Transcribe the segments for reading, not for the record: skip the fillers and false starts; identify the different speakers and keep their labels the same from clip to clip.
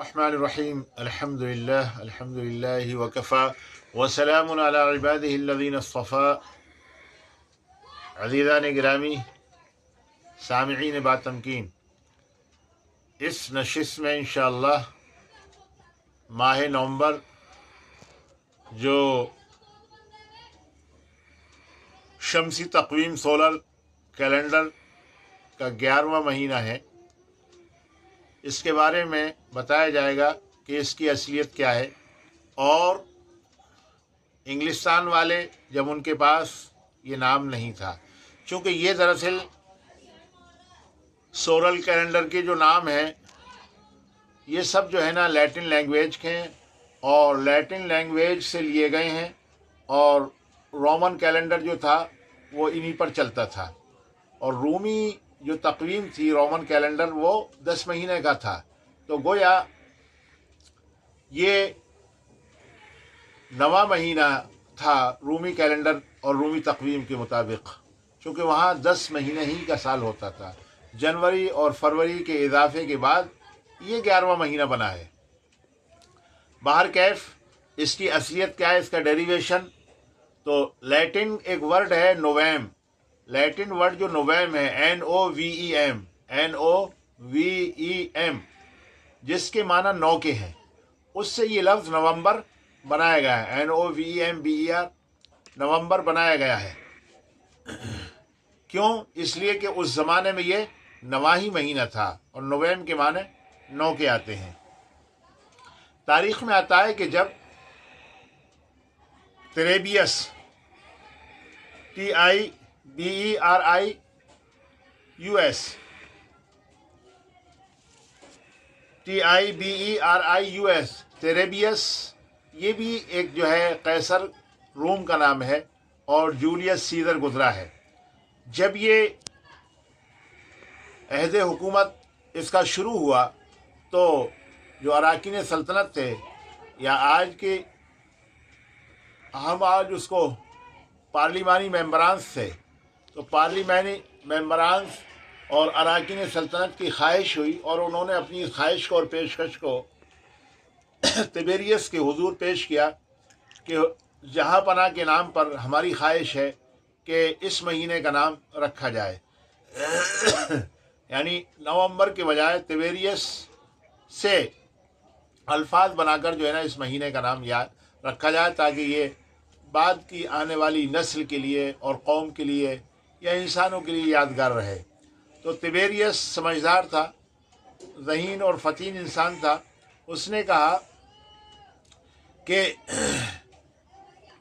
Speaker 1: बिस्मिल्लाहिर्रहमानिर्रहीम अल्हम्दुलिल्लाहि वकफ़ा वसलामुन अला इबादिहिल्लज़ीना इस्तफ़ा। अज़ीज़ान गिरामी सामिईन बातमकीन, इस नशिस्त में इंशाअल्लाह माह नवंबर जो शमसी तक़वीम सोलर कैलेंडर का 11वां महीना है, इसके बारे में बताया जाएगा कि इसकी असलियत क्या है। और इंग्लिस्तान वाले जब उनके पास ये नाम नहीं था, चूँकि ये दरअसल सोलर कैलेंडर के जो नाम है ये सब जो है ना लैटिन लैंग्वेज के हैं और लैटिन लैंग्वेज से लिए गए हैं, और रोमन कैलेंडर जो था वो इन्हीं पर चलता था। और रूमी जो तक़वीम थी रोमन कैलेंडर वो 10 महीने का था। तो गोया ये 9वां महीना था रूमी कैलेंडर और रूमी तक़वीम के मुताबिक, चूँकि वहाँ 10 महीने ही का साल होता था। जनवरी और फरवरी के इजाफे के बाद ये 11वां महीना बना है। बाहर कैफ इसकी असलियत क्या है, इसका डेरिवेशन, तो लैटिन एक वर्ड है नोवेम, लैटिन वर्ड जो नोवेम है NOVEM, NOVEM, जिसके माना 9 के हैं, उससे ये लफ्ज़ नवंबर बनाया गया है। NOVEMBER नवंबर बनाया गया है। क्यों? इसलिए कि उस ज़माने में ये 9वां ही महीना था और नोवेम के माने 9 के आते हैं। तारीख़ में आता है कि जब तिरेबियस TIBERIUS तेरेबियस, ये भी एक जो है कैसर रोम का नाम है, और जूलियस सीज़र गुज़रा है। जब ये अहद हुकूमत इसका शुरू हुआ तो जो अराकीन सल्तनत थे, या आज के हम आज उसको पार्लिमानी मेंबरान्स थे, तो पार्लिमानी मेंबरान्स और अराकीन सल्तनत की ख्वाहिश हुई और उन्होंने अपनी ख्वाहिश को और पेशकश को तिबेरियस के हुजूर पेश किया कि जहाँ पना के नाम पर हमारी ख्वाहिश है कि इस महीने का नाम रखा जाए। यानी नवंबर के बजाय तिबेरियस से अल्फाज बनाकर जो है ना इस महीने का नाम याद रखा जाए, ताकि ये बाद की आने वाली नस्ल के लिए और कौम के लिए या इंसानों के लिए यादगार रहे। तो तिबेरियस समझदार था, ज़हीन और फ़तीन इंसान था। उसने कहा कि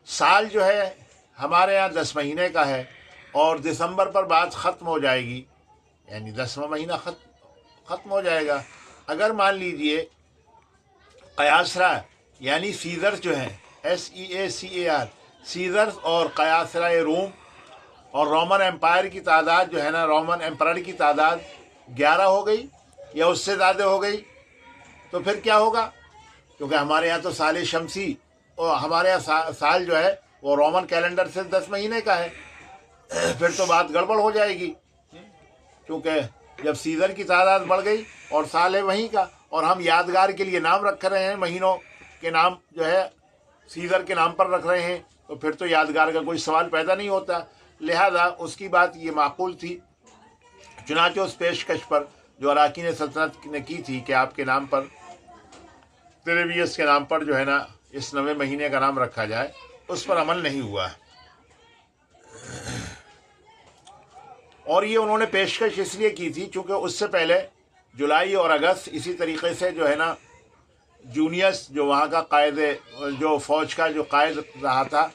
Speaker 1: साल जो है हमारे यहाँ 10 महीने का है और दिसंबर पर बात ख़त्म हो जाएगी, यानी 10वां महीना ख़त्म हो जाएगा। अगर मान लीजिए क़यासरा यानी सीज़र्स जो हैं SEACAR, सीज़र्स और क़यासरा रोम और रोमन एम्पायर की तादाद जो है ना, रोमन एम्परर की तादाद 11 हो गई या उससे ज़्यादा हो गई, तो फिर क्या होगा? क्योंकि हमारे यहाँ तो साल शमसी और हमारे यहाँ साल जो है वो रोमन कैलेंडर से 10 महीने का है, फिर तो बात गड़बड़ हो जाएगी। क्योंकि जब सीज़र की तादाद बढ़ गई और साल है वहीं का, और हम यादगार के लिए नाम रख रहे हैं, महीनों के नाम जो है सीज़र के नाम पर रख रहे हैं, तो फिर तो यादगार का कोई सवाल पैदा नहीं होता। लिहाजा उसकी बात ये माकूल थी। चुनांचे उस पेशकश पर जो अराकीन सल्तनत ने की थी कि आपके नाम पर, तिरेबियस के नाम पर जो है ना इस 9वें महीने का नाम रखा जाए, उस पर अमल नहीं हुआ। और ये उन्होंने पेशकश इसलिए की थी चूँकि उससे पहले जुलाई और अगस्त इसी तरीके से जो है ना जूनियस जो वहाँ का कायद, जो फ़ौज का जो कायद रहा था,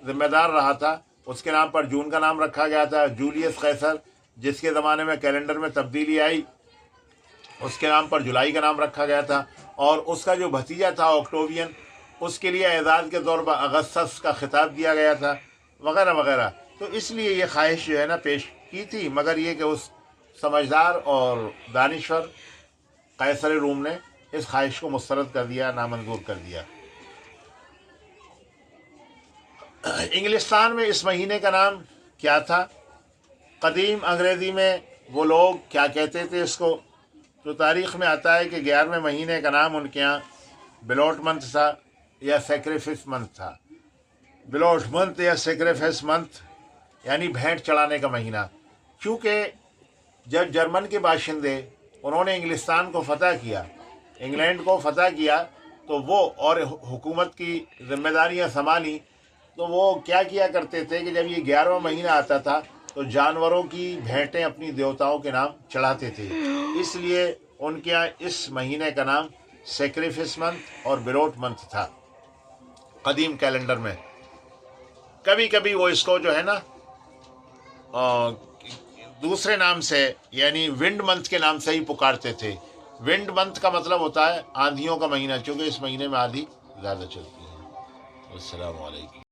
Speaker 1: ज़िम्मेदार रहा था, उसके नाम पर जून का नाम रखा गया था। जूलियस कैसर जिसके ज़माने में कैलेंडर में तब्दीली आई, उसके नाम पर जुलाई का नाम रखा गया था। और उसका जो भतीजा था ऑक्टोवियन, उसके लिए एजाज़ के तौर पर अगस्तस का खिताब दिया गया था, वगैरह वगैरह। तो इसलिए ये ख्वाहिश जो है ना पेश की थी, मगर ये कि उस समझदार और दानिश्वर कैसर रूम ने इस ख्वाहिश को मुस्तरद कर दिया, नामंजूर कर दिया। इंग्लिस्तान में इस महीने का नाम क्या था? कदीम अंग्रेज़ी में वो लोग क्या कहते थे इसको? تو تاریخ میں آتا ہے کہ 11ویں مہینے کا نام ان کے یہاں بلوٹ منتھ تھا یا سیکریفس منتھ تھا. بلوٹ منتھ یا سیکریفس منتھ یعنی بھینٹ چڑھانے کا مہینہ. کیونکہ جب جرمن کے باشندے انہوں نے انگلستان کو فتح کیا، انگلینڈ کو فتح کیا، تو وہ اور حکومت کی ذمہ داریاں سنبھالی، تو وہ کیا کیا کرتے تھے کہ جب یہ 11واں مہینہ آتا تھا تو جانوروں کی بھینٹیں اپنی دیوتاؤں کے نام چڑھاتے تھے. اس لیے ان کے یہاں اس مہینے کا نام سیکریفس منتھ اور بلوٹ منتھ تھا قدیم کیلنڈر میں. کبھی کبھی وہ اس کو جو ہے نا دوسرے نام سے یعنی ونڈ منتھ کے نام سے ہی پکارتے تھے. ونڈ منتھ کا مطلب ہوتا ہے آندھیوں کا مہینہ، چونکہ اس مہینے میں آندھی زیادہ چلتی ہے. السلام علیکم.